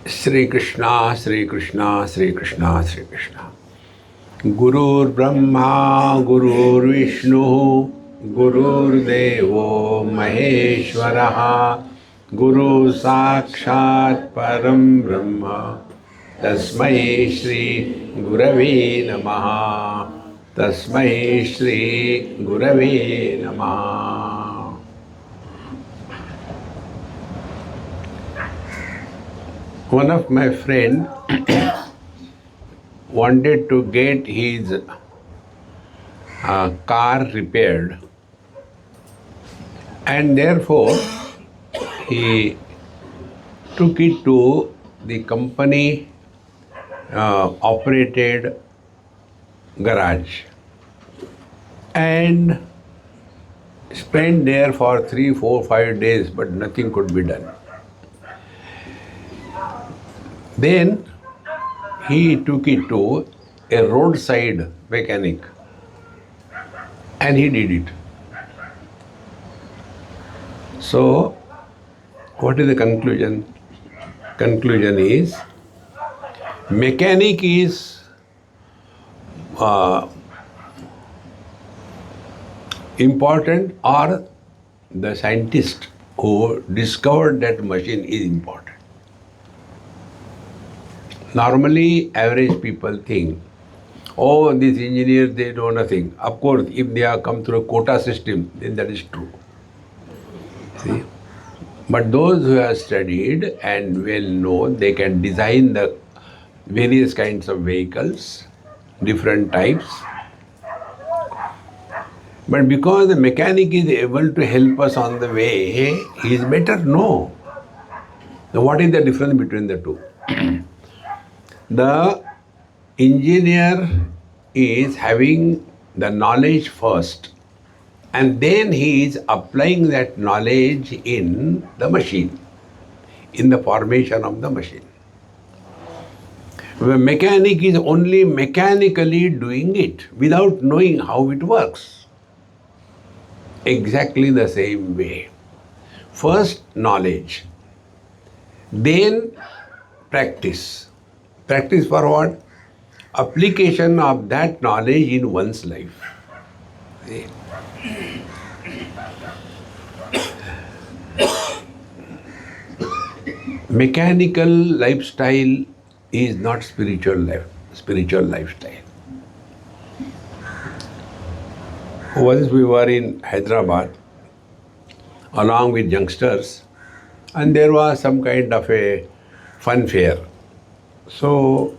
Sri Krishna, Sri Krishna, Sri Krishna, Sri Krishna. Gurur Brahma, Gurur Vishnu, Gurur Devo Maheshwaraha, Guru Sakshat Param Brahma, Tasmai Shri Gurave Namaha, Tasmai Shri Gurave Namaha. One of my friend wanted to get his car repaired, and therefore he took it to the company operated garage and spent there for 3, 4, 5 days, but nothing could be done. Then he took it to a roadside mechanic and he did it. So, what is the conclusion? Conclusion is, mechanic is important, or the scientist who discovered that machine is important. Normally, average people think, oh, these engineers, they know nothing. Of course, if they have come through a quota system, then that is true. See? But those who have studied and well know, they can design the various kinds of vehicles, different types. But because the mechanic is able to help us on the way, he is better? No. Now, what is the difference between the two? The engineer is having the knowledge first, and then he is applying that knowledge in the machine, in the formation of the machine. The mechanic is only mechanically doing it without knowing how it works. Exactly the same way. First knowledge, then practice. Practice for what? Application of that knowledge in one's life. Mechanical lifestyle is not spiritual lifestyle. Once we were in Hyderabad along with youngsters, and there was some kind of a fun fair. So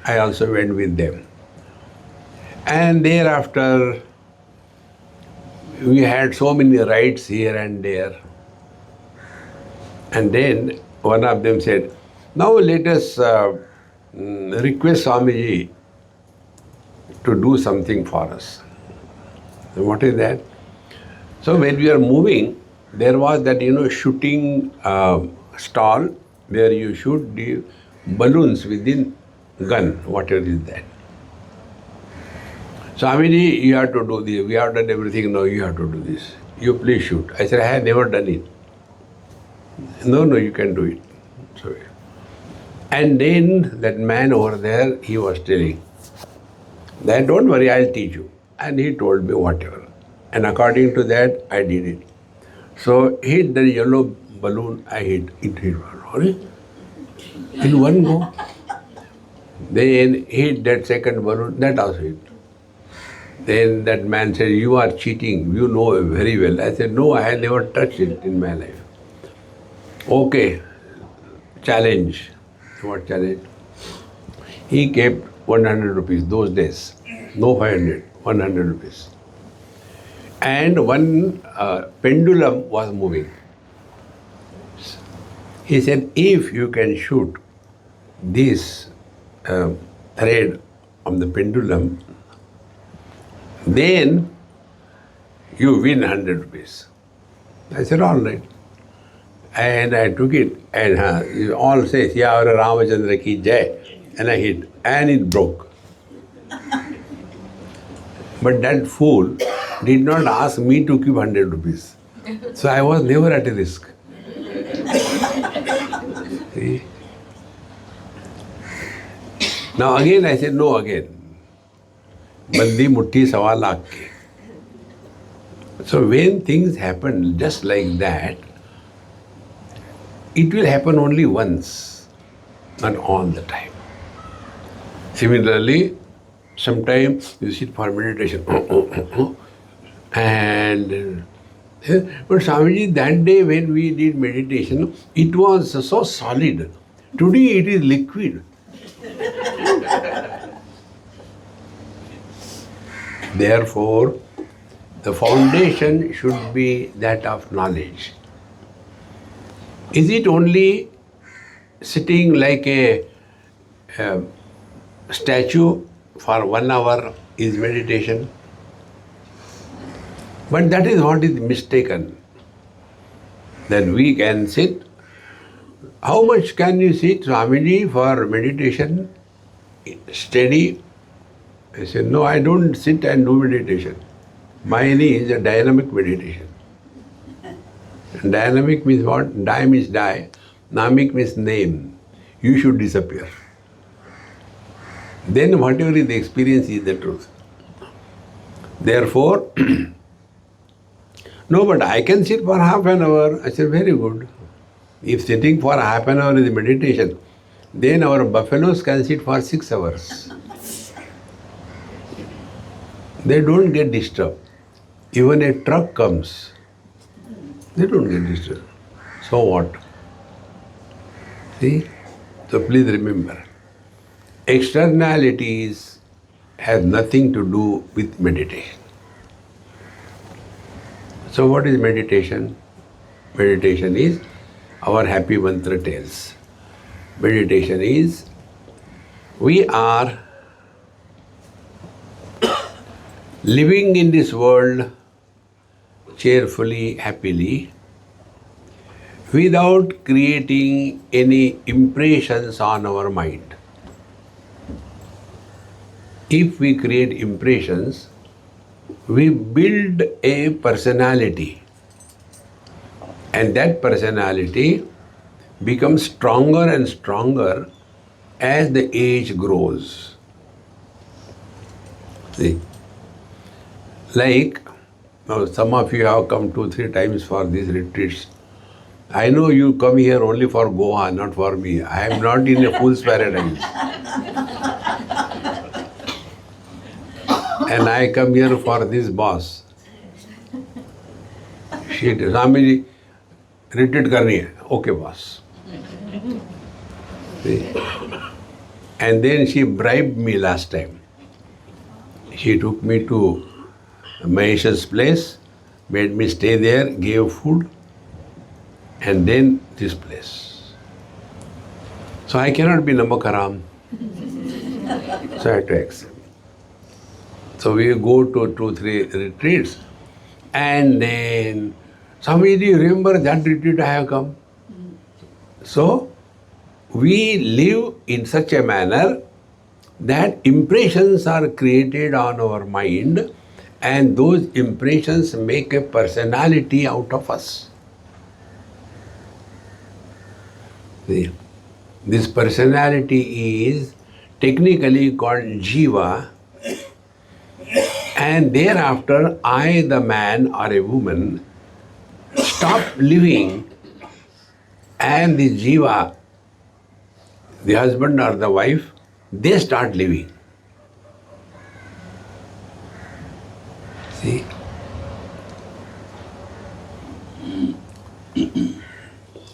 I also went with them. And thereafter, we had so many rides here and there. And then one of them said, now let us request Swamiji to do something for us. So what is that? So when we are moving, there was that, shooting stall where you shoot the balloons within gun, whatever is that. Swamiji, you have to do this. We have done everything, now you have to do this. You please shoot. I said, I have never done it. No, you can do it. So, and then that man over there, he was telling that, don't worry, I'll teach you. And he told me whatever. And according to that, I did it. So hit the yellow balloon, I hit. It hit one. In one go. Then hit that second balloon, that also hit. Then that man said, you are cheating, you know very well. I said, no, I have never touched it in my life. Okay, challenge. What challenge? He kept 100 rupees those days. No 500, 100 rupees. And one pendulum was moving. He said, if you can shoot this thread of the pendulum, then you win 100 rupees. I said, all right. And I took it, and it all says, Ya Ramachandra ki jai. And I hit, and it broke. But that fool did not ask me to keep 100 rupees. So I was never at a risk. See? Now again I said, no again. Bandi mutti sawa lakh ke. So when things happen just like that, it will happen only once, not all the time. Similarly, sometimes you sit for meditation, and but Swamiji, that day when we did meditation, it was so solid. Today it is liquid. Therefore, the foundation should be that of knowledge. Is it only sitting like a statue for 1 hour is meditation? But that is what is mistaken. That we can sit. How much can you sit, Swamiji, for meditation? Steady? I said, no, I don't sit and do meditation. Mine is a dynamic meditation. And dynamic means what? Die means die. Namik means name. You should disappear. Then whatever is the experience is the truth. Therefore, no, but I can sit for half an hour. I said, very good. If sitting for half an hour is meditation, then our buffaloes can sit for 6 hours. They don't get disturbed. Even a truck comes, they don't get disturbed. So what? See? So please remember, externalities have nothing to do with meditation. So what is meditation? Meditation is, our happy mantra tells, meditation is, we are living in this world cheerfully, happily, without creating any impressions on our mind. If we create impressions, we build a personality, and that personality becomes stronger and stronger as the age grows. See? Like, now some of you have come 2-3 times for these retreats. I know you come here only for Goa, not for me. I am not in a fool's paradise. And I come here for this boss. She says, Swamiji, retreat karni hai. Okay, boss. See? And then she bribed me last time. She took me to Mahesh's place, made me stay there, gave food, and then this place. So I cannot be Namakaram. So I had to accept. So we go to 2-3 retreats, and then, Swami, do you remember that retreat I have come? So we live in such a manner that impressions are created on our mind, and those impressions make a personality out of us. See, this personality is technically called Jiva, and thereafter I, the man or a woman, stop living, and the Jiva, the husband or the wife, they start living. See?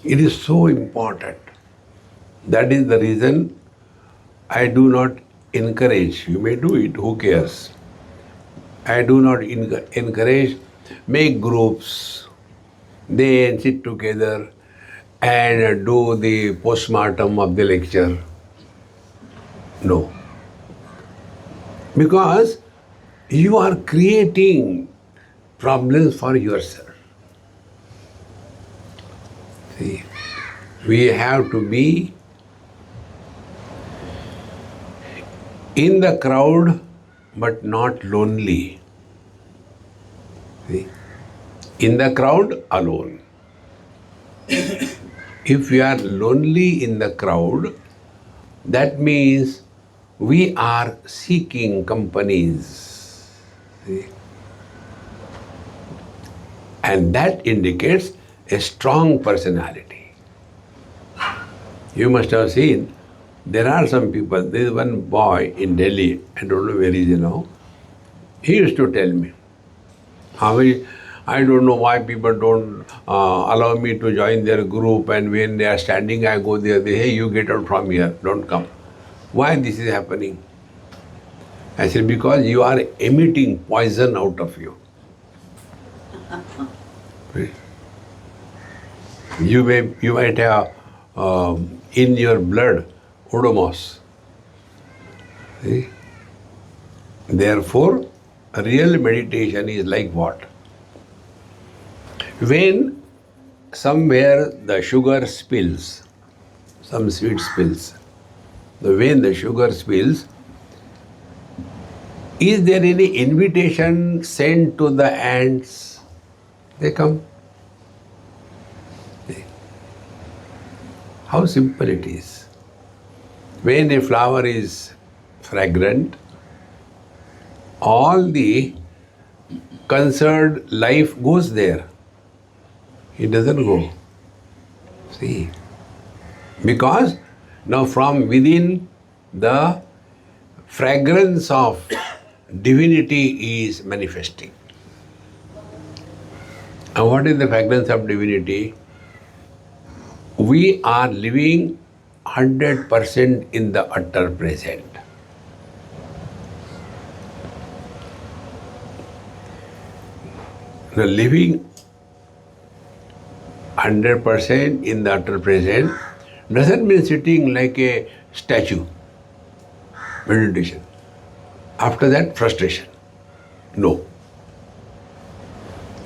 It is so important. That is the reason I do not encourage. You may do it, who cares? I do not encourage, make groups, then sit together and do the postmortem of the lecture. No. Because you are creating problems for yourself. See, we have to be in the crowd but not lonely. See, in the crowd alone. If we are lonely in the crowd, that means we are seeking companies. See? And that indicates a strong personality. You must have seen, there are some people, there is one boy in Delhi, I don't know where he is now, he used to tell me, I don't know why people don't allow me to join their group, and when they are standing, I go there, they say, hey, you get out from here, don't come. Why this is happening? I said, because you are emitting poison out of you. You might have in your blood odomos. See? Therefore, real meditation is like what? When somewhere the sugar spills, some sweet spills, when the sugar spills, is there any invitation sent to the ants? They come. How simple it is. When a flower is fragrant, all the concerned life goes there. It doesn't go. See? Because now from within the fragrance of divinity is manifesting. And what is the fragrance of divinity? We are living 100% in the utter present. Now, living 100% in the utter present doesn't mean sitting like a statue, meditation. After that, frustration. No.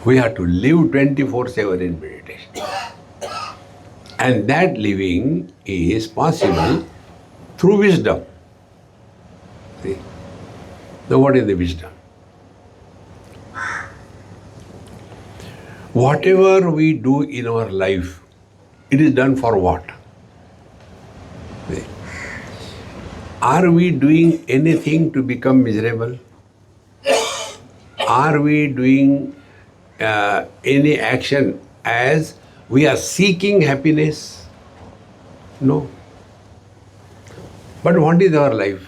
We have to live 24/7 in meditation. And that living is possible through wisdom. See? Now, what is the wisdom? Whatever we do in our life, it is done for what? See? Are we doing anything to become miserable? Are we doing any action as we are seeking happiness? No. But what is our life?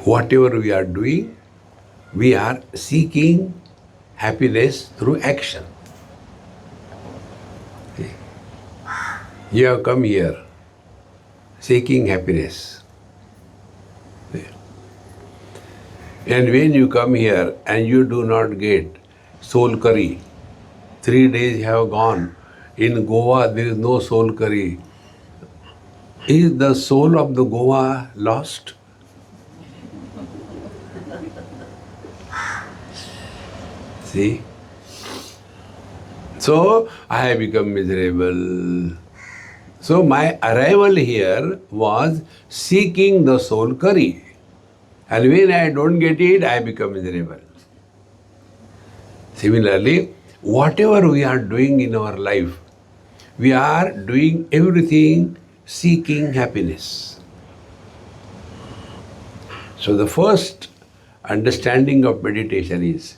Whatever we are doing, we are seeking happiness through action. See? You have come here seeking happiness. See? And when you come here and you do not get soul curry, 3 days have gone. In Goa, there is no soul curry. Is the soul of the Goa lost? See? So, I have become miserable. So, my arrival here was seeking the soul curry. And when I don't get it, I become miserable. Similarly, whatever we are doing in our life, we are doing everything seeking happiness. So the first understanding of meditation is,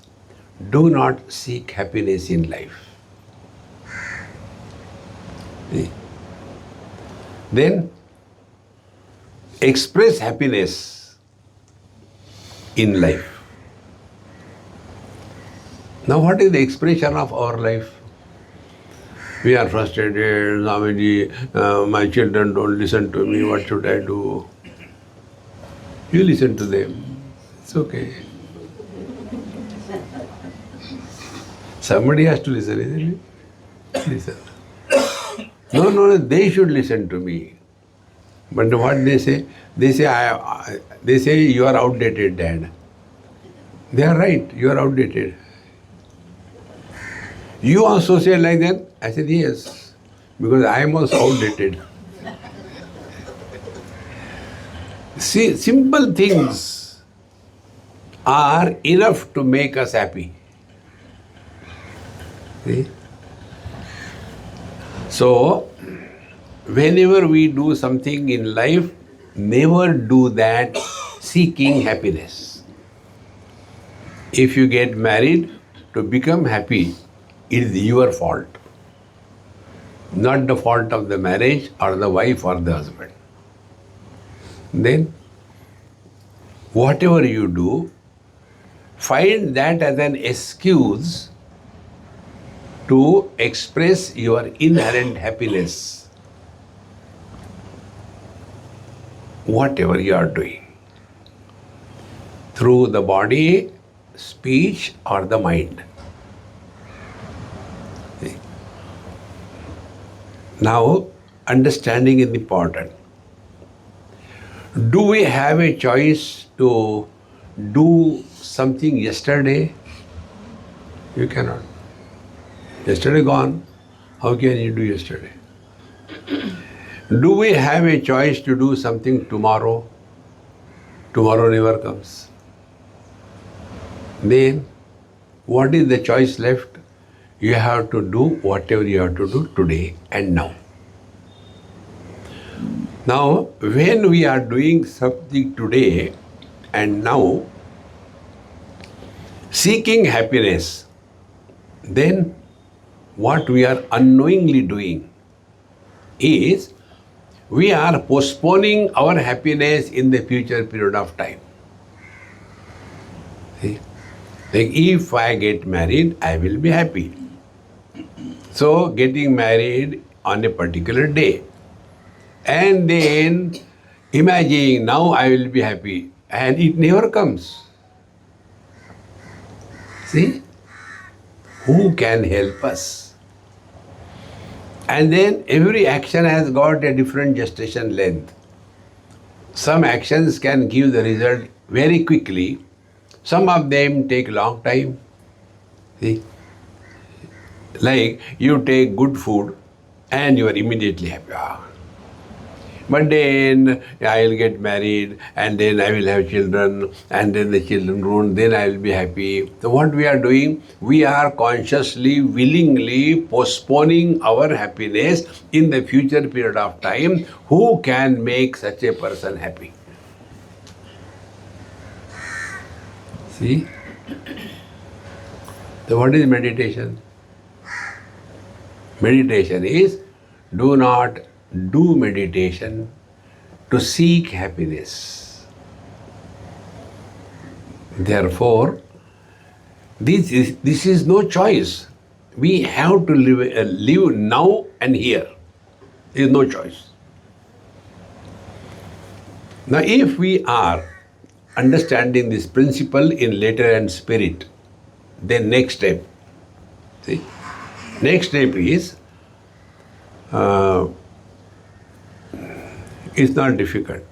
do not seek happiness in life. See? Then express happiness in life. Now, what is the expression of our life? We are frustrated, Swamiji, my children don't listen to me, what should I do? You listen to them, it's okay. Somebody has to listen, isn't it? Listen. No, they should listen to me. But what they say? They say you are outdated, Dad. They are right, you are outdated. You also say like that? I said, yes, because I am also outdated. See, simple things are enough to make us happy. See? So, whenever we do something in life, never do that seeking happiness. If you get married to become happy, it is your fault, not the fault of the marriage or the wife or the husband. Then, whatever you do, find that as an excuse to express your inherent happiness, whatever you are doing, through the body, speech, or the mind. See? Now, understanding is important. Do we have a choice to do something yesterday? You cannot. Yesterday gone. How can you do yesterday? Do we have a choice to do something tomorrow? Tomorrow never comes. Then, what is the choice left? You have to do whatever you have to do today and now. Now, when we are doing something today and now, seeking happiness, then what we are unknowingly doing is we are postponing our happiness in the future period of time. See? Like if I get married, I will be happy. So getting married on a particular day, and then imagining now I will be happy, and it never comes. See? Who can help us? And then every action has got a different gestation length. Some actions can give the result very quickly. Some of them take long time. See? Like you take good food and you are immediately happy. But then I will get married and then I will have children and then the children grown, then I will be happy. So what we are doing, we are consciously, willingly postponing our happiness in the future period of time. Who can make such a person happy? See? So what is meditation? Meditation is do not do meditation to seek happiness. Therefore, this is no choice. We have to live now and here. There is no choice. Now, if we are understanding this principle in letter and spirit, then next step, see, next step is it's not difficult.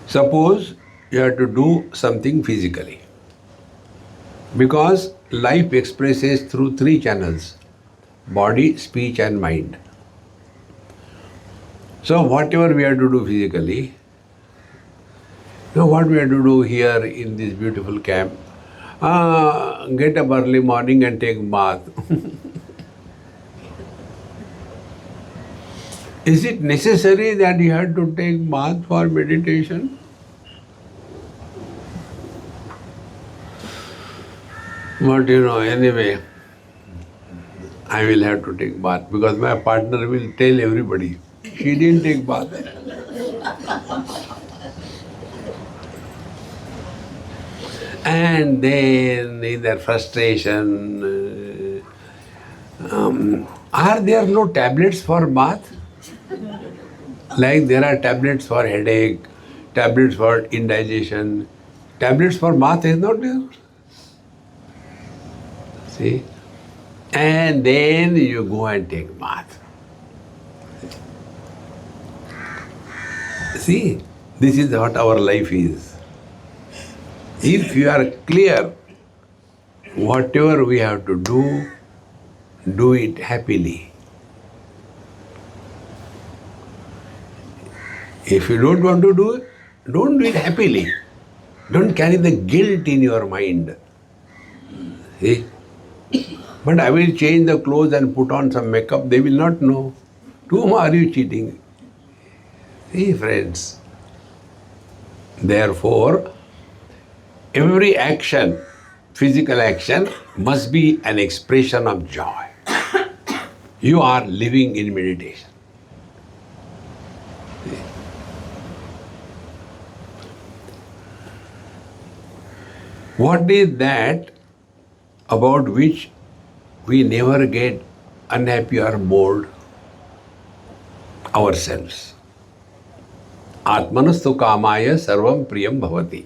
Suppose you have to do something physically, because life expresses through three channels: body, speech and mind. So whatever we have to do physically, now what we have to do here in this beautiful camp, get up early morning and take bath. Is it necessary that you have to take bath for meditation? But anyway, I will have to take bath because my partner will tell everybody, she didn't take bath. And then in their frustration, are there no tablets for bath? Like there are tablets for headache, tablets for indigestion, tablets for bath is not there. See? And then you go and take bath. See, this is what our life is. If you are clear, whatever we have to do it happily. If you don't want to do it, don't do it happily. Don't carry the guilt in your mind. See? But I will change the clothes and put on some makeup, they will not know. To whom are you cheating? See, friends. Therefore, every action, physical action, must be an expression of joy. You are living in meditation. What is that about which we never get unhappy or bored? Ourselves. Atmanastu kamaya sarvam priyam bhavati.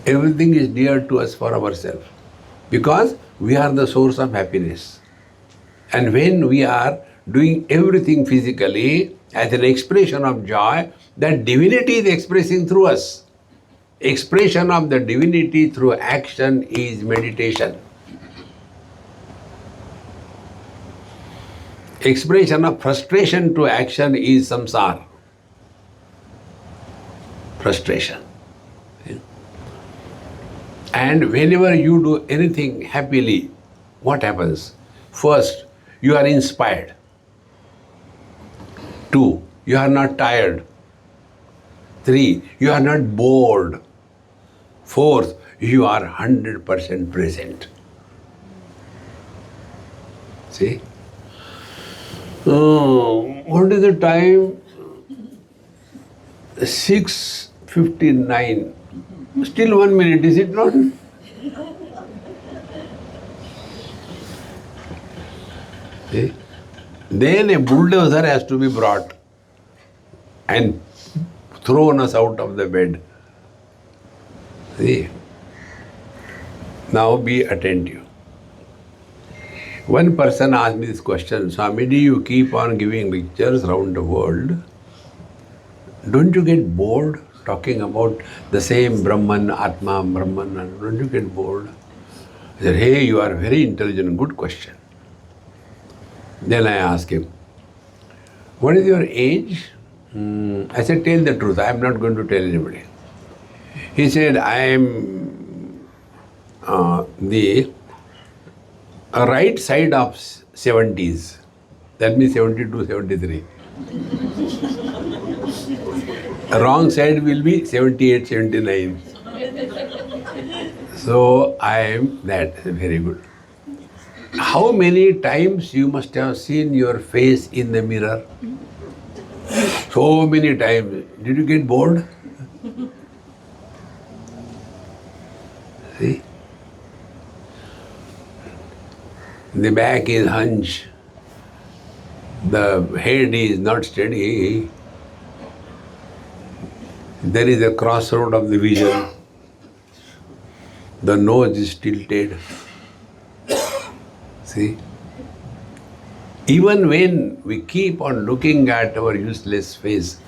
Everything is dear to us for ourselves because we are the source of happiness. And when we are doing everything physically as an expression of joy, that divinity is expressing through us. Expression of the divinity through action is meditation. Expression of frustration to action is samsara. Frustration. And whenever you do anything happily, what happens? First, you are inspired. Two, you are not tired. Three, you are not bored. Fourth, you are 100% present. See? What is the time? 6:59. Still 1 minute, is it not? See? Then a bulldozer has to be brought and thrown us out of the bed. See? Now be attentive. One person asked me this question, Swamiji, you keep on giving lectures around the world. Don't you get bored talking about the same Brahman, Atma, Brahman? Don't you get bored? I said, hey, you are very intelligent, good question. Then I asked him, what is your age? I said, tell the truth, I am not going to tell anybody. He said, I am the right side of 70s. That means 72, 73. Wrong side will be 78, 79. So I am that. Very good. How many times you must have seen your face in the mirror? So many times. Did you get bored? See? The back is hunched. The head is not steady. There is a crossroad of the vision. The nose is tilted. See? Even when we keep on looking at our useless face,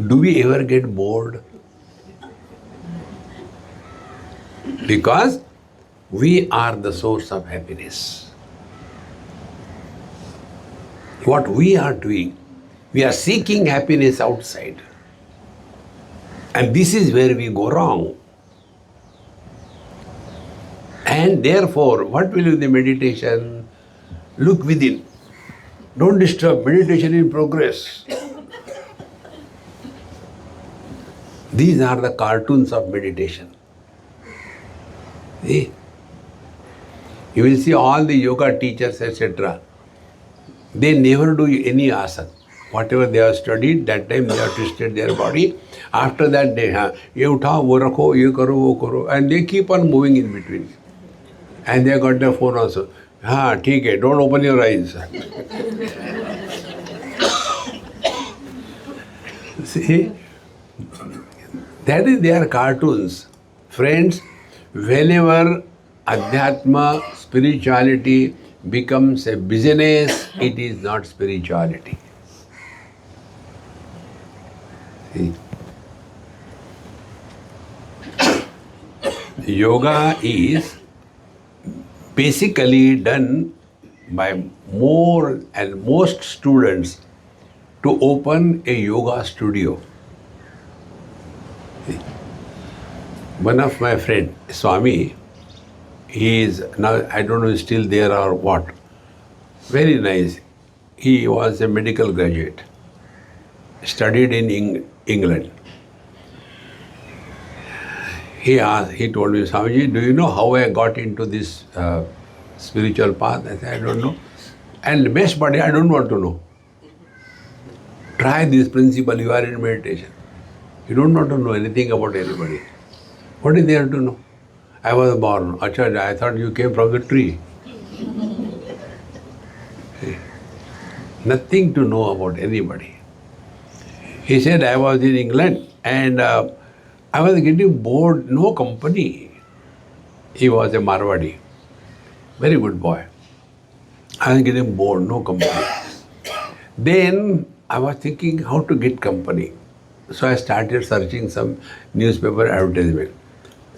do we ever get bored? Because we are the source of happiness. What we are doing, we are seeking happiness outside. And this is where we go wrong. And therefore, what will be the meditation? Look within. Don't disturb. Meditation in progress. These are the cartoons of meditation. See? You will see all the yoga teachers, etc. They never do any asana. Whatever they have studied, that time they have twisted their body. After that, they have, ye uthao, wo rakho, ye karo, wo karo. And they keep on moving in between. And they got their phone also. Ha, theek hai, don't open your eyes. See? That is their cartoons. Friends, whenever Adhyatma, spirituality becomes a business, it is not spirituality. See? Yoga is basically done by more and most students to open a yoga studio. See? One of my friends, Swami, He is now, I don't know, he's still there or what. Very nice. He was a medical graduate, studied in England. He told me, Swamiji, do you know how I got into this spiritual path? I said, I don't know. And the best part, I don't want to know. Try this principle, you are in meditation. You don't want to know anything about anybody. What is there to know? I was born. Acha, I thought you came from the tree. Nothing to know about anybody. He said, I was in England and I was getting bored, no company. He was a Marwadi, very good boy. I was getting bored, no company. Then I was thinking how to get company. So I started searching some newspaper advertisement.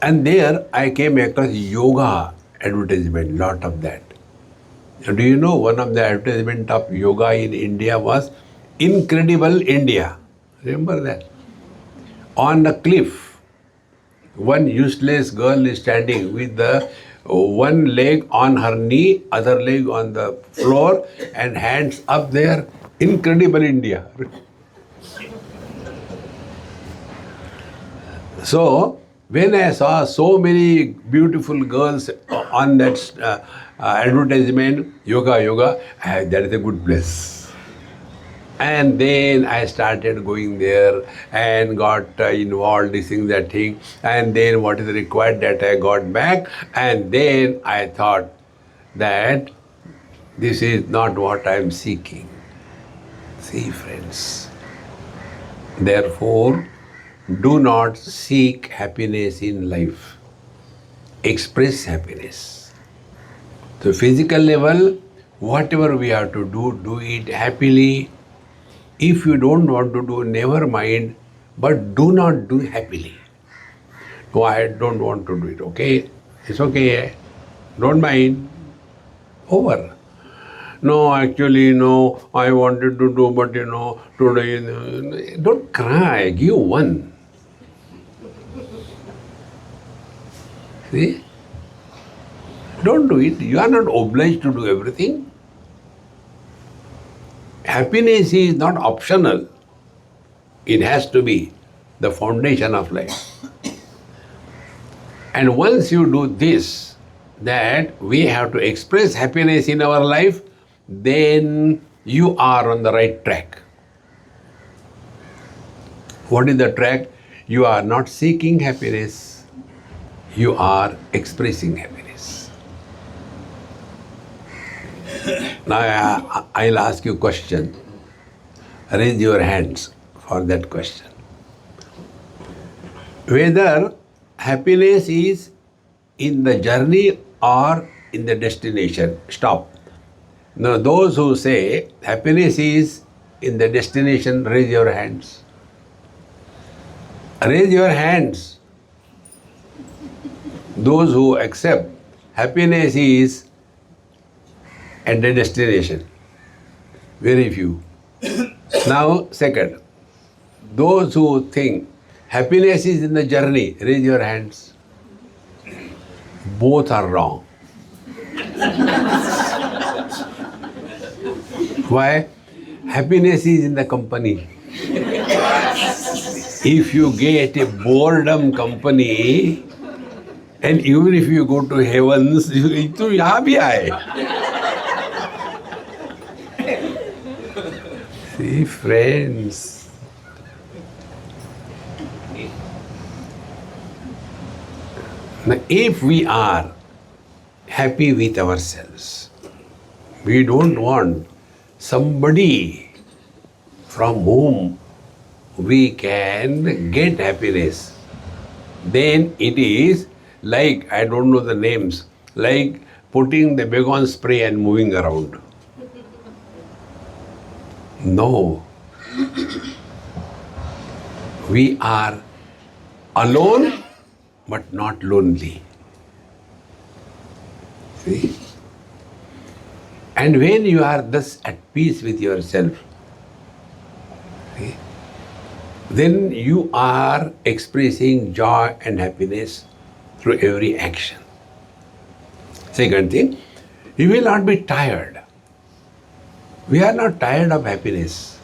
And there I came across yoga advertisement, lot of that. Do you know one of the advertisement of yoga in India was Incredible India. Remember that? On a cliff, one useless girl is standing with the one leg on her knee, other leg on the floor and hands up there. Incredible India. So, when I saw so many beautiful girls on that advertisement, yoga, that is a good place. And then I started going there and got involved, this thing, that thing. And then what is required, that I got back. And then I thought that this is not what I am seeking. See, friends. Therefore, do not seek happiness in life. Express happiness. So physical level, whatever we have to do it happily. If you don't want to do, never mind, but do not do happily. No, I don't want to do it, okay? It's okay, don't mind. Over. No, actually, no, I wanted to do, but today, don't cry, give one. See? Don't do it. You are not obliged to do everything. Happiness is not optional. It has to be the foundation of life. And once you do this, that we have to express happiness in our life, then you are on the right track. What is the track? You are not seeking happiness. You are expressing happiness. Now I'll ask you a question. Raise your hands for that question. Whether happiness is in the journey or in the destination. Stop. Now those who say happiness is in the destination, raise your hands. Raise your hands. Those who accept happiness is at the destination. Very few. Now, second, those who think happiness is in the journey, raise your hands. Both are wrong. Why? Happiness is in the company. If you get a boredom company, and even if you go to heavens, तो यहाँ भी आए. See, friends. Now, if we are happy with ourselves, we don't want somebody from whom we can get happiness, then it is like, I don't know the names, like putting the Begon spray and moving around. No. We are alone but not lonely. See? And when you are thus at peace with yourself, see, then you are expressing joy and happiness through every action. Second thing, you will not be tired. We are not tired of happiness.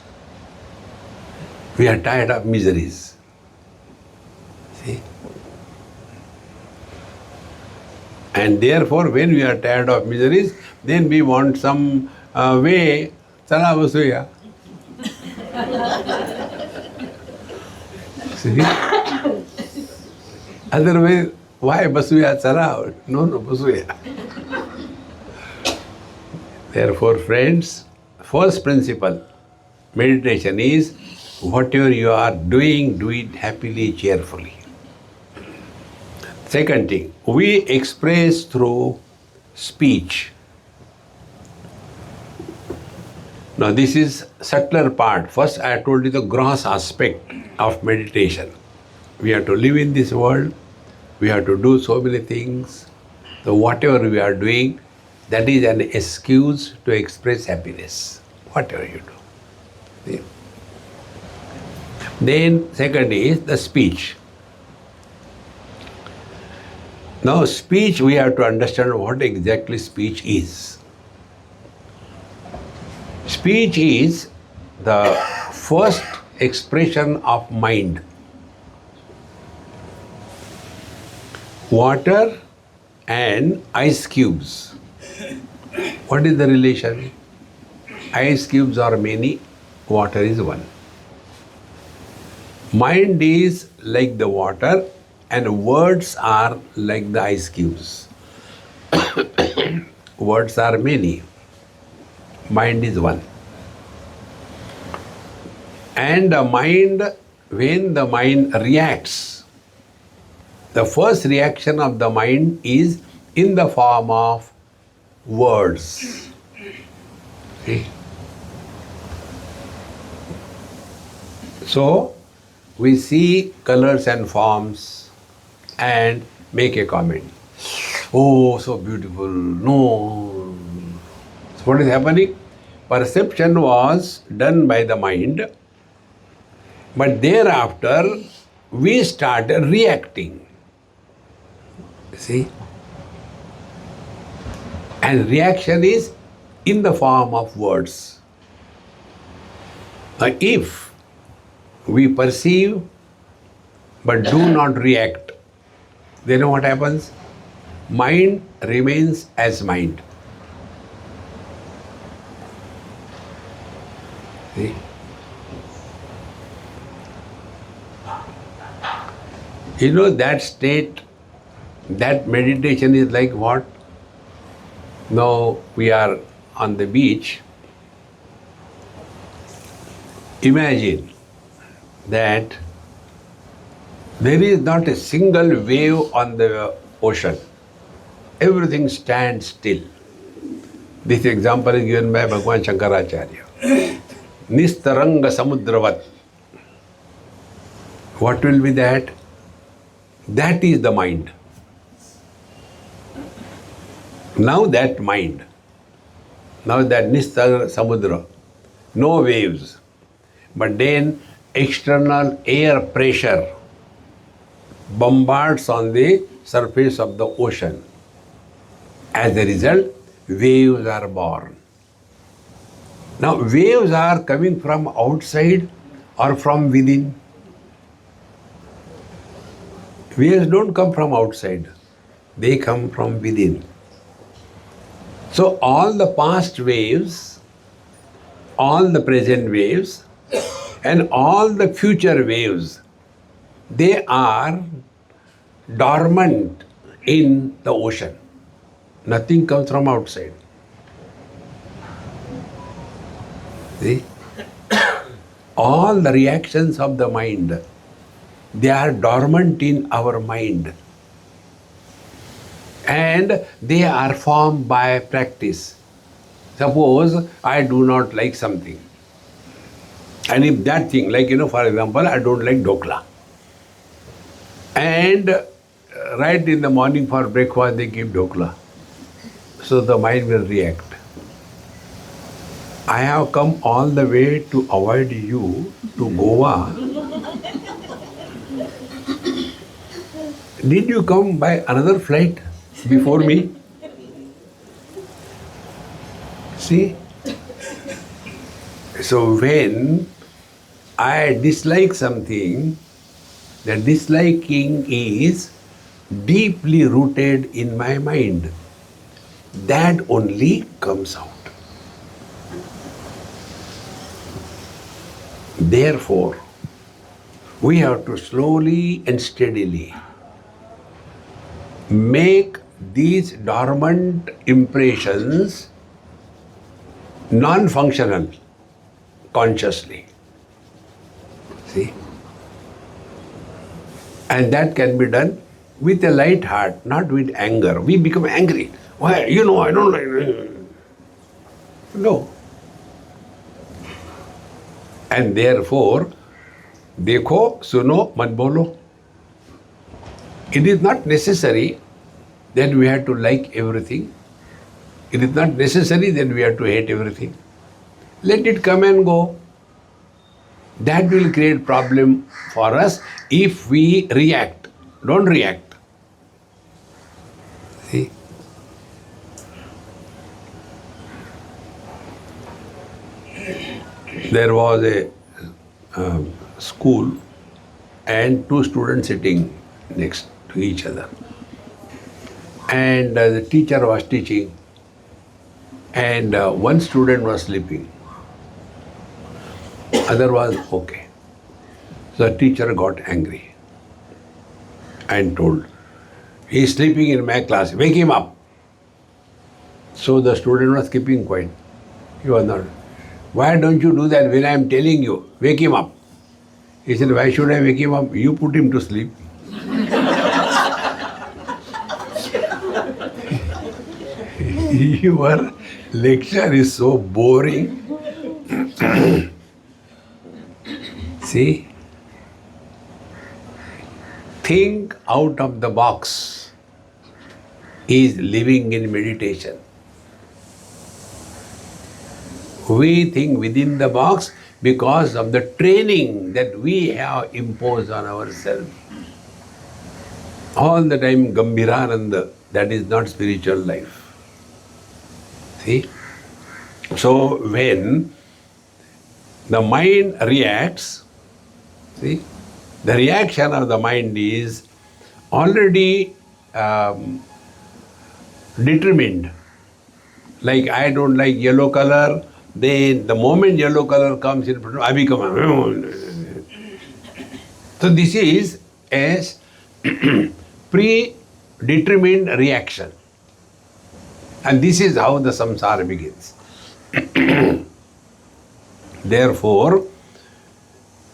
We are tired of miseries. See? And therefore, when we are tired of miseries, then we want some way, chala basuya. See? Otherwise, why basuya chala? No, basuya. Therefore, friends, first principle, meditation is whatever you are doing, do it happily, cheerfully. Second thing, we express through speech. Now this is subtler part. First I told you the gross aspect of meditation. We have to live in this world, we have to do so many things. So whatever we are doing, that is an excuse to express happiness. Whatever you do. See? Then second is the speech. Now speech, we have to understand what exactly speech is. Speech is the first expression of mind. Water and ice cubes. What is the relation? Ice cubes are many, water is one. Mind is like the water and words are like the ice cubes. Words are many, mind is one. And the mind, when the mind reacts, the first reaction of the mind is in the form of words. See? So, we see colors and forms and make a comment. Oh, so beautiful. No. So what is happening? Perception was done by the mind, but thereafter we started reacting. See? And reaction is in the form of words. Now, if we perceive but do not react, then what happens? Mind remains as mind. See? You know that state, that meditation is like what? Now we are on the beach. Imagine that there is not a single wave on the ocean. Everything stands still. This example is given by Bhagwan Shankaracharya. Nistaranga samudravat. What will be that? That is the mind. Now that mind, now that Nistaranga samudra, no waves, but then external air pressure bombards on the surface of the ocean. As a result, waves are born. Now, waves are coming from outside or from within. Waves don't come from outside, they come from within. So, all the past waves, all the present waves, and all the future waves, they are dormant in the ocean. Nothing comes from outside. See? All the reactions of the mind, they are dormant in our mind. And they are formed by practice. Suppose I do not like something. And if that thing, like, for example, I don't like dokla. And right in the morning for breakfast, they give dokla. So the mind will react. I have come all the way to avoid you to Goa. Did you come by another flight before me? See? So when I dislike something, the disliking is deeply rooted in my mind. That only comes out. Therefore, we have to slowly and steadily make these dormant impressions non-functional consciously. See? And that can be done with a light heart, not with anger. We become angry. Why? I don't like. No. And therefore, देखो, सुनो, मत बोलो. It is not necessary that we have to like everything. It is not necessary that we have to hate everything. Let it come and go. That will create problem for us if we react. Don't react. See? There was a school and two students sitting next to each other. And the teacher was teaching and one student was sleeping. Other was okay. So the teacher got angry and told, he is sleeping in my class, wake him up. So the student was keeping quiet. He was not. Why don't you do that when I am telling you? Wake him up. He said, why should I wake him up? You put him to sleep. Your lecture is so boring. See? Think out of the box is living in meditation. We think within the box because of the training that we have imposed on ourselves. All the time Gambhirananda, that is not spiritual life. See? So when the mind reacts, see, the reaction of the mind is already determined. Like I don't like yellow color, then the moment yellow color comes in front, I become so this is a predetermined reaction. And this is how the samsara begins. Therefore,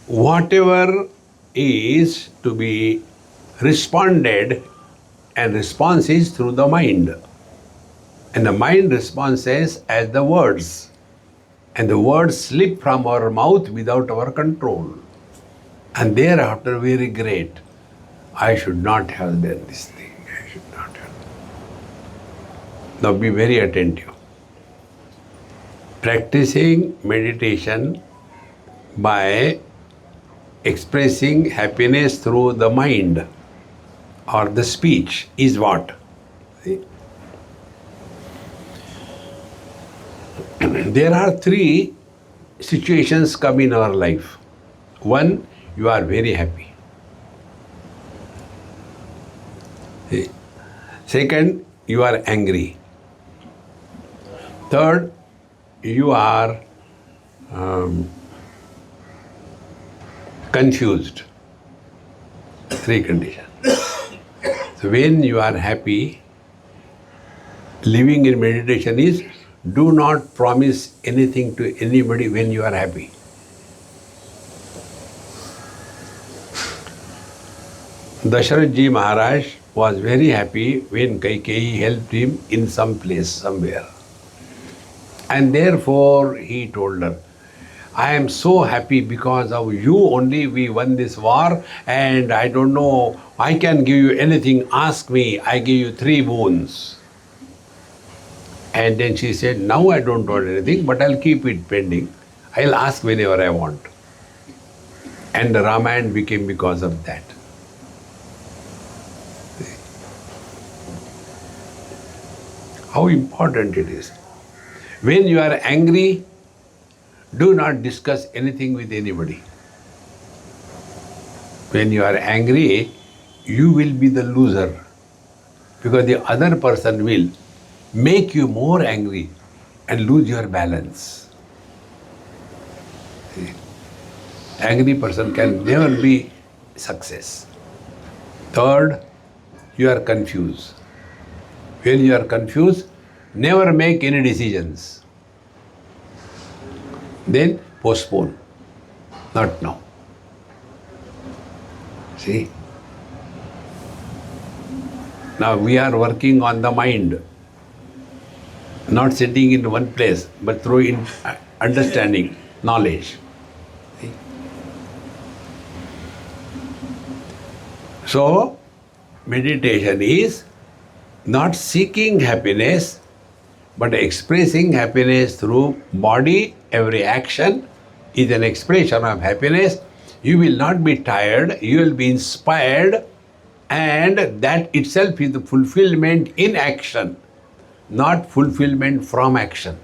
whatever is to be responded, and response is through the mind. And the mind responds as the words. And the words slip from our mouth without our control. And thereafter we regret. I should not have done this thing. I should not have. Now be very attentive. Practicing meditation by expressing happiness through the mind or the speech is what? See? There are three situations come in our life. One, you are very happy. See? Second, you are angry. Third, you are confused. Three conditions. So when you are happy, living in meditation is do not promise anything to anybody when you are happy. Dasharath Ji Maharaj was very happy when Kaikeyi helped him in some place, somewhere. And therefore he told her, I am so happy because of you only we won this war, and I don't know, I can give you anything, ask me, I give you 3 boons. And then she said, now I don't want anything, but I'll keep it pending. I'll ask whenever I want. And the Ramayana became because of that. How important it is. When you are angry, do not discuss anything with anybody. When you are angry, you will be the loser because the other person will make you more angry and lose your balance. See? Angry person can never be success. Third, you are confused. When you are confused, never make any decisions. Then postpone. Not now. See? Now we are working on the mind. Not sitting in one place, but through understanding, knowledge. See? So, meditation is not seeking happiness, but expressing happiness through body. Every action is an expression of happiness. You will not be tired, you will be inspired, and that itself is the fulfillment in action, not fulfillment from action.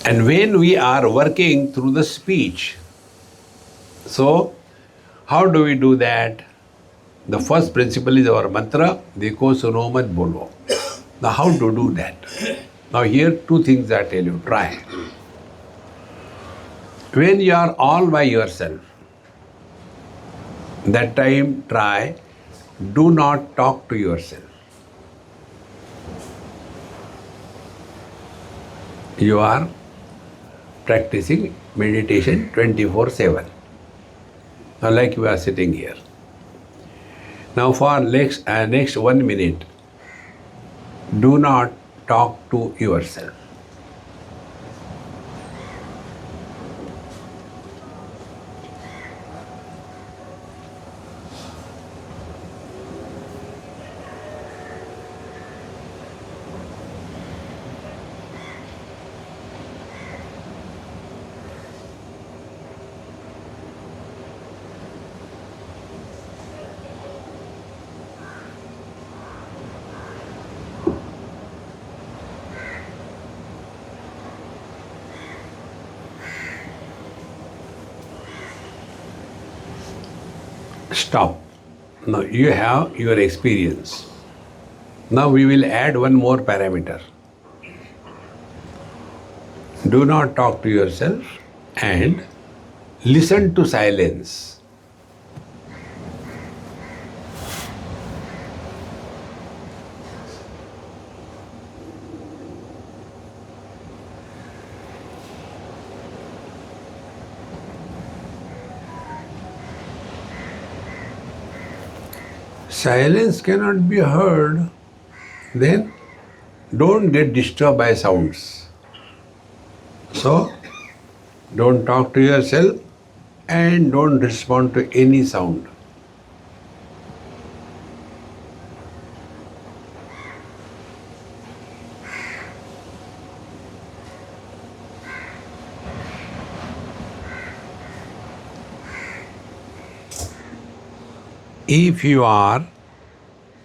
And when we are working through the speech, so how do we do that? The first principle is our mantra, Dekho suno mat bolo. Now how to do that? Now here two things I tell you, try. When you are all by yourself, that time try, do not talk to yourself. You are practicing meditation 24/7. Now like you are sitting here. Now for next 1 minute, do not talk to yourself. Stop. Now you have your experience. Now we will add one more parameter. Do not talk to yourself and listen to silence. Silence cannot be heard, then don't get disturbed by sounds. So, don't talk to yourself and don't respond to any sound. If you are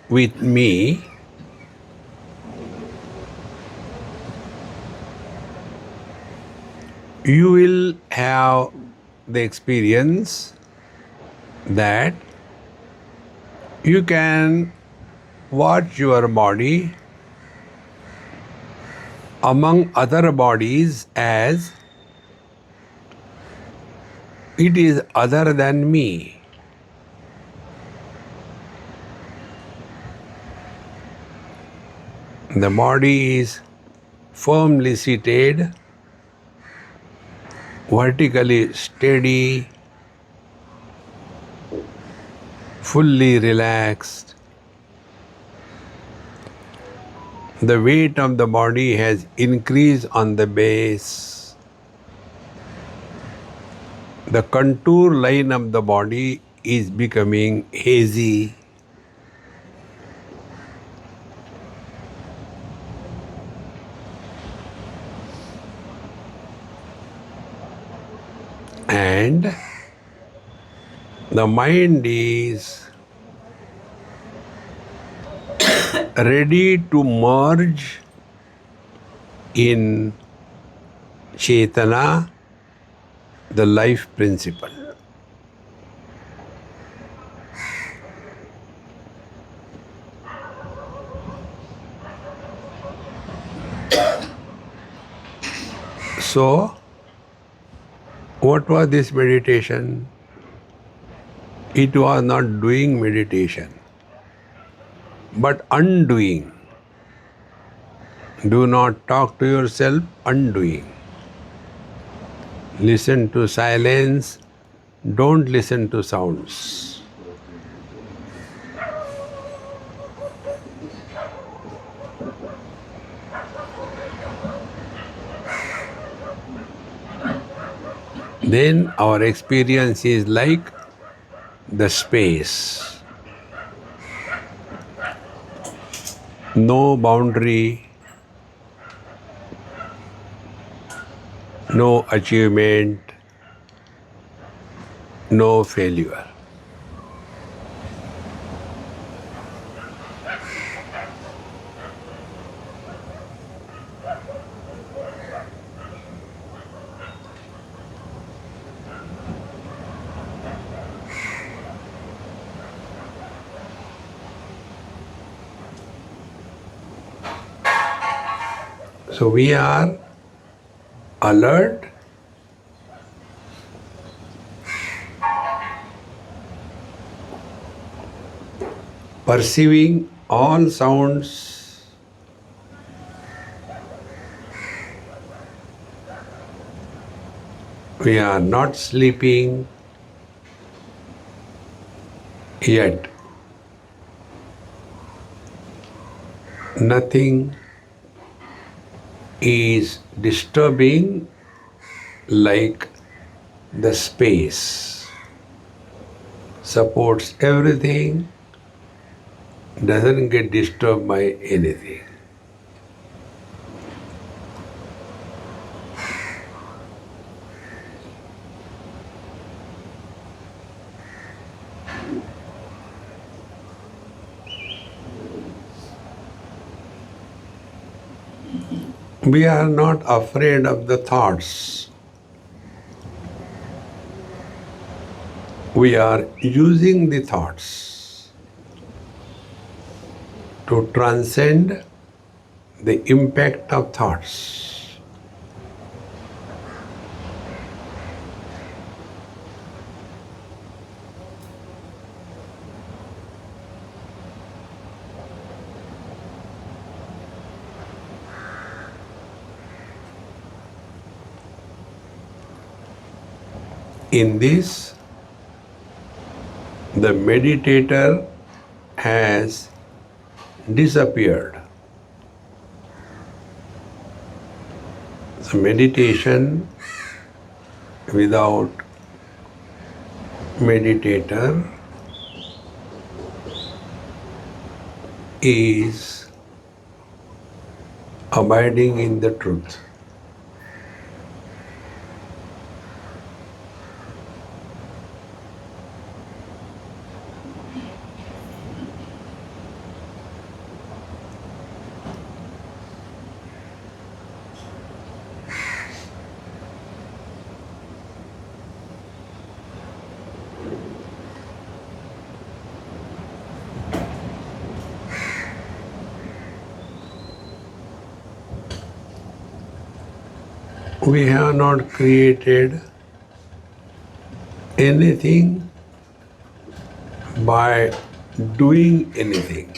with me, you will have the experience that you can watch your body among other bodies as it is other than me. The body is firmly seated, vertically steady, fully relaxed. The weight of the body has increased on the base. The contour line of the body is becoming hazy. And the mind is ready to merge in Chetana, the life principle. So, what was this meditation? It was not doing meditation, but undoing. Do not talk to yourself, undoing. Listen to silence, don't listen to sounds. Then our experience is like the space. No boundary, no achievement, no failure. So we are alert, perceiving all sounds, we are not sleeping yet. Nothing is disturbing like the space. Supports everything, doesn't get disturbed by anything. We are not afraid of the thoughts. We are using the thoughts to transcend the impact of thoughts. In this, the meditator has disappeared. So meditation without meditator is abiding in the truth. We have not created anything by doing anything.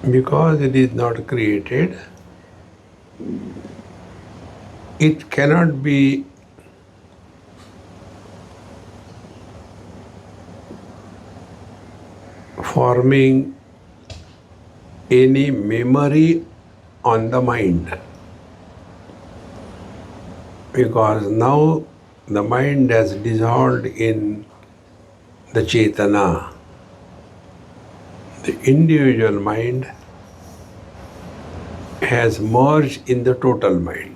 Because it is not created, it cannot be forming any memory on the mind. Because now the mind has dissolved in the Chetana, the individual mind has merged in the total mind.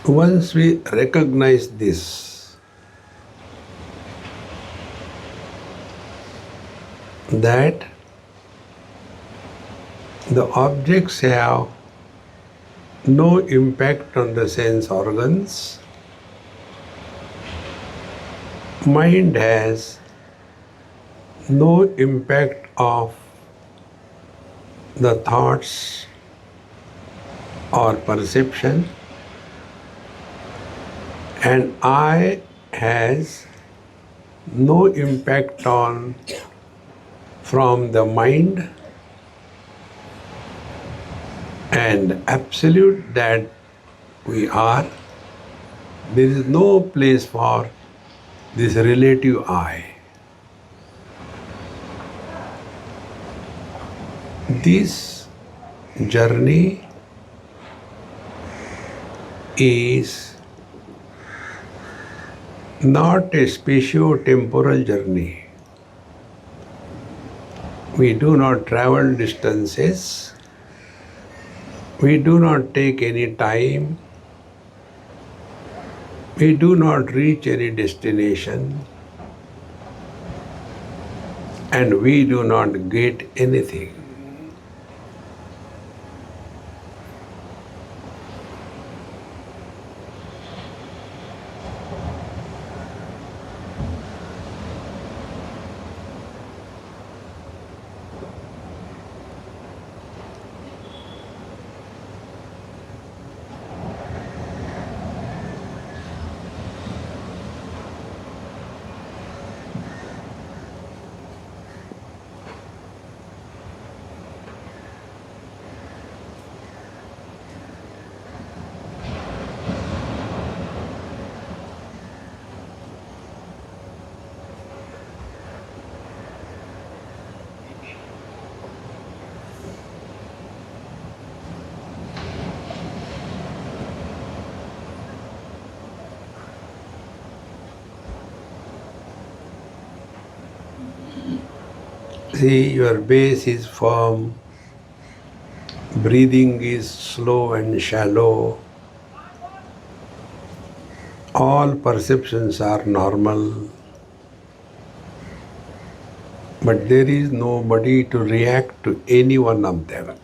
Once we recognize this, that the objects have no impact on the sense organs, mind has no impact of the thoughts or perception, and I has no impact on from the mind, and absolute that we are, there is no place for this relative I. This journey is not a spatio-temporal journey. We do not travel distances. We do not take any time. We do not reach any destination. And we do not get anything. See, your base is firm, breathing is slow and shallow, all perceptions are normal, but there is nobody to react to any one of them.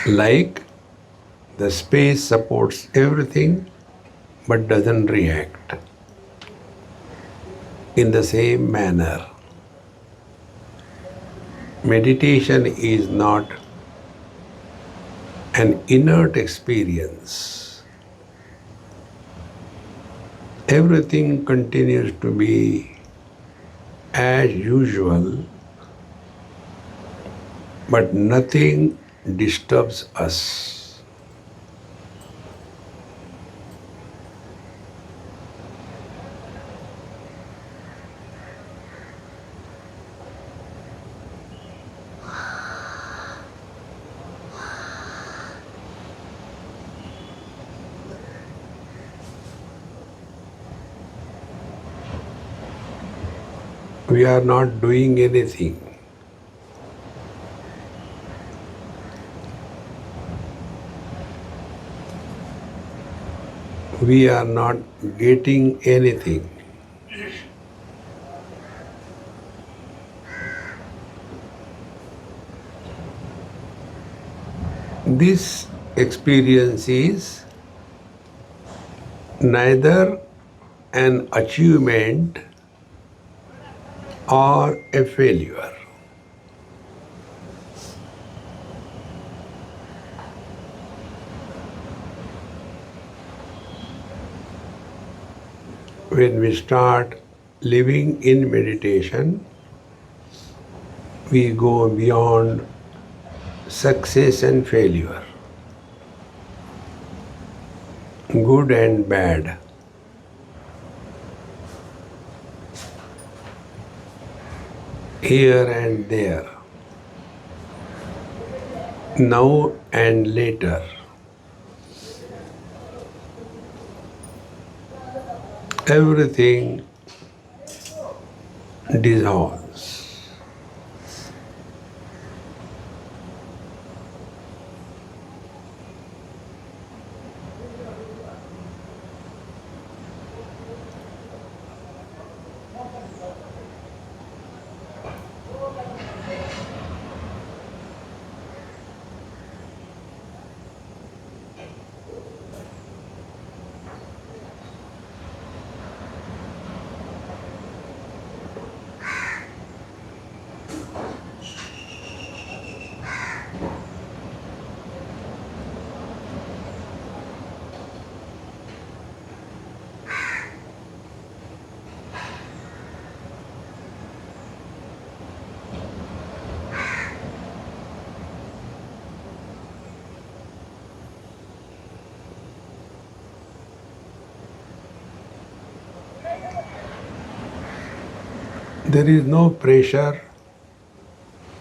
Like the space supports everything but doesn't react. In the same manner, meditation is not an inert experience. Everything continues to be as usual, but nothing disturbs us. we are not doing anything. We are not getting anything. This experience is neither an achievement or a failure. When we start living in meditation, we go beyond success and failure, good and bad. Here and there, now and later. Everything dissolves. There is no pressure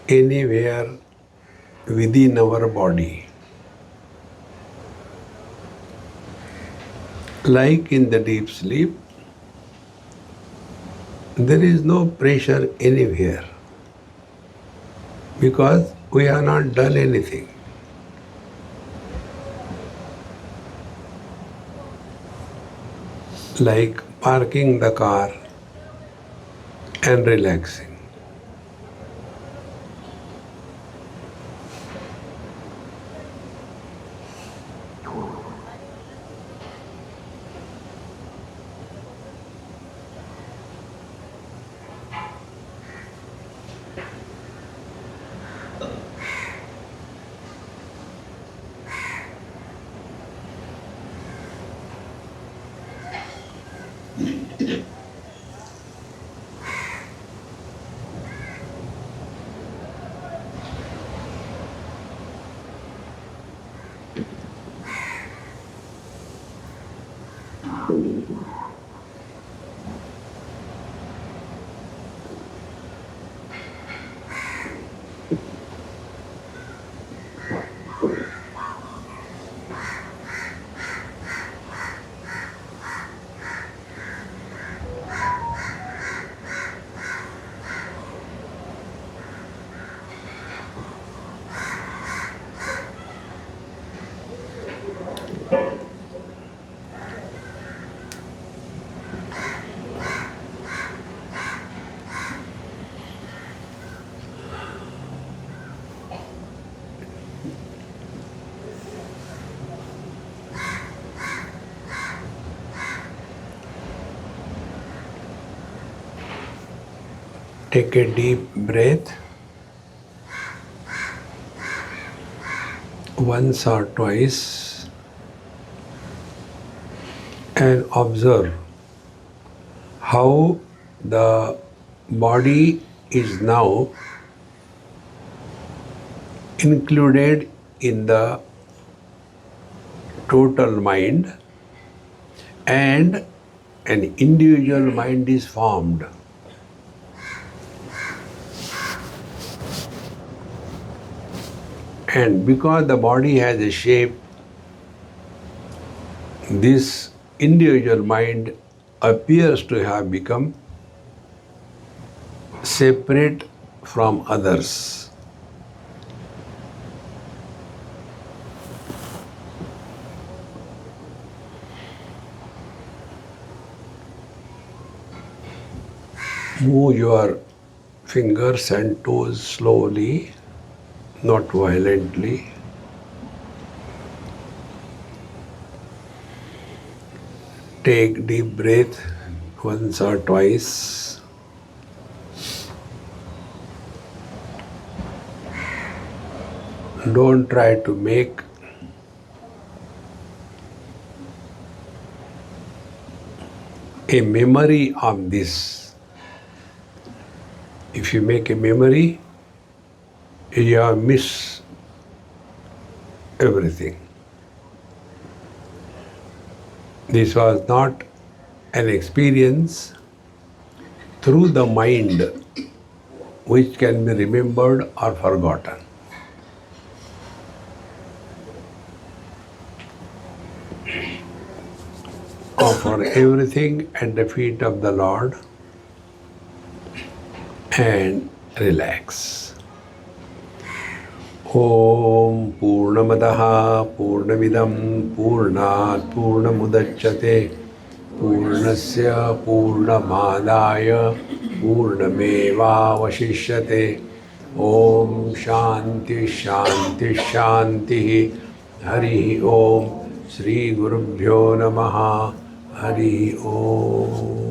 anywhere within our body. Like in the deep sleep, there is no pressure anywhere because we have not done anything. Like parking the car and relaxing. Take a deep breath once or twice and observe how the body is now included in the total mind and an individual mind is formed. And because the body has a shape, this individual mind appears to have become separate from others. Move your fingers and toes slowly, not violently. Take deep breath once or twice. Don't try to make a memory of this. If you make a memory, you have missed everything. This was not an experience through the mind which can be remembered or forgotten. Offer everything at the feet of the Lord and relax. Om Purnamadaha Purnamidam Purnat Purnamudachyate Purnasya Purnamadaya Purnameva Vashishyate. Om Shanti Shanti Shanti. Hari Om. Shri Gurubhyo Namaha. Hari Om.